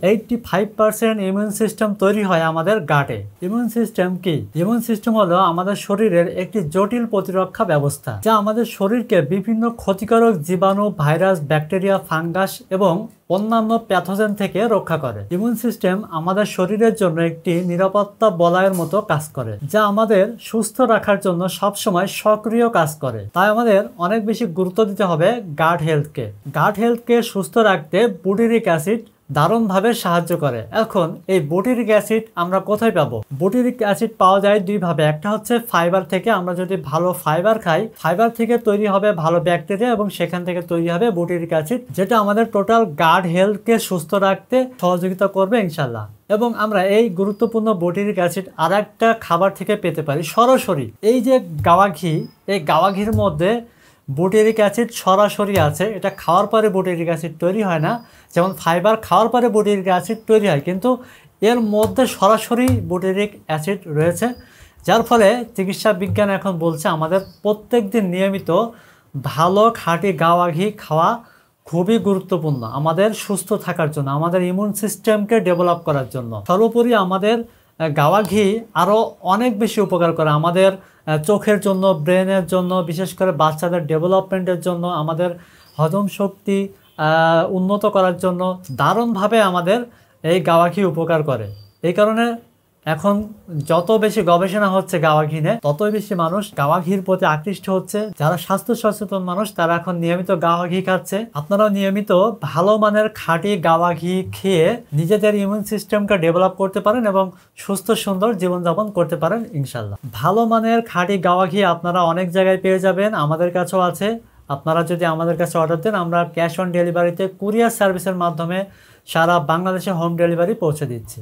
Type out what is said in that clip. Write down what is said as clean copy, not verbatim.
85% immune system তৈরি হয় আমাদের গাটে। ইমিউন সিস্টেম কি? ইমিউন সিস্টেম হলো আমাদের শরীরের একটি জটিল প্রতিরক্ষা ব্যবস্থা, যা আমাদের শরীরকে বিভিন্ন ক্ষতিকারক জীবাণু, ভাইরাস, ব্যাকটেরিয়া, ফাঙ্গাস এবং অন্যান্য প্যাথোজেন থেকে রক্ষা করে। ইমিউন সিস্টেম আমাদের শরীরের জন্য একটি নিরাপত্তা বলয়ের মতো কাজ করে, যা আমাদের সুস্থ রাখার জন্য সবসময় সক্রিয় কাজ করে। তাই আমাদের অনেক বেশি গুরুত্ব দিতে হবে গাট হেলথকে। গাট হেলথকে সুস্থ রাখতে বুটিরিক অ্যাসিড দারুণভাবে সাহায্য করে। এখন এই বুটিরিক অ্যাসিড আমরা কোথায় পাবো? বুটিরিক অ্যাসিড পাওয়া যায় দুইভাবে। একটা হচ্ছে ফাইবার থেকে। আমরা যদি ভালো ফাইবার খাই, ফাইবার থেকে তৈরি হবে ভালো ব্যাকটেরিয়া এবং সেখান থেকে তৈরি হবে বুটিরিক অ্যাসিড, যেটা আমাদের টোটাল গাট হেলথকে সুস্থ রাখতে সহযোগিতা করবে ইনশাল্লাহ। এবং আমরা এই গুরুত্বপূর্ণ বুটিরিক অ্যাসিড আর একটা খাবার থেকে পেতে পারি সরাসরি। এই যে গাওয়া ঘি, এই গাওয়া ঘির মধ্যে বুটিরিক অ্যাসিড সরাসরি আছে। এটা খাওয়ার পরে বুটিরিক অ্যাসিড তৈরি হয় না, যেমন ফাইবার খাওয়ার পরে বুটিরিক অ্যাসিড তৈরি হয়, কিন্তু এর মধ্যে সরাসরি বুটিরিক অ্যাসিড রয়েছে, যার ফলে চিকিৎসা বিজ্ঞান এখন বলছে আমাদের প্রত্যেক দিন নিয়মিত ভালো খাঁটি গাওয়া ঘি খাওয়া খুবই গুরুত্বপূর্ণ আমাদের সুস্থ থাকার জন্য, আমাদের ইমিউন সিস্টেমকে ডেভেলপ করার জন্য। সর্বোপরি আমাদের গাওয়া ঘি আরও অনেক বেশি উপকার করে আমাদের চোখের জন্য, ব্রেনের জন্য, বিশেষ করে বাচ্চাদের ডেভেলপমেন্টের জন্য, আমাদের হজম শক্তি উন্নত করার জন্য দারুণভাবে আমাদের এই গাওয়া ঘি উপকার করে। এই কারণে এখন যত বেশি গবেষণা হচ্ছে গাওয়া ঘি নিয়ে, ততই বেশি মানুষ গাওয়া ঘির প্রতি আকৃষ্ট হচ্ছে। যারা স্বাস্থ্য সচেতন মানুষ তারা এখন নিয়মিত গাওয়া ঘি খাচ্ছে। আপনারাও নিয়মিত ভালো মানের খাঁটি গাওয়া ঘি খেয়ে নিজেদের ইমিউন সিস্টেমকে ডেভেলপ করতে পারেন এবং সুস্থ সুন্দর জীবনযাপন করতে পারেন ইনশাল্লাহ। ভালো মানের খাঁটি গাওয়া ঘি আপনারা অনেক জায়গায় পেয়ে যাবেন, আমাদের কাছেও আছে। আপনারা যদি আমাদের কাছে অর্ডার দেন, আমরা ক্যাশ অন ডেলিভারিতে কুরিয়ার সার্ভিসের মাধ্যমে সারা বাংলাদেশে হোম ডেলিভারি পৌঁছে দিচ্ছি।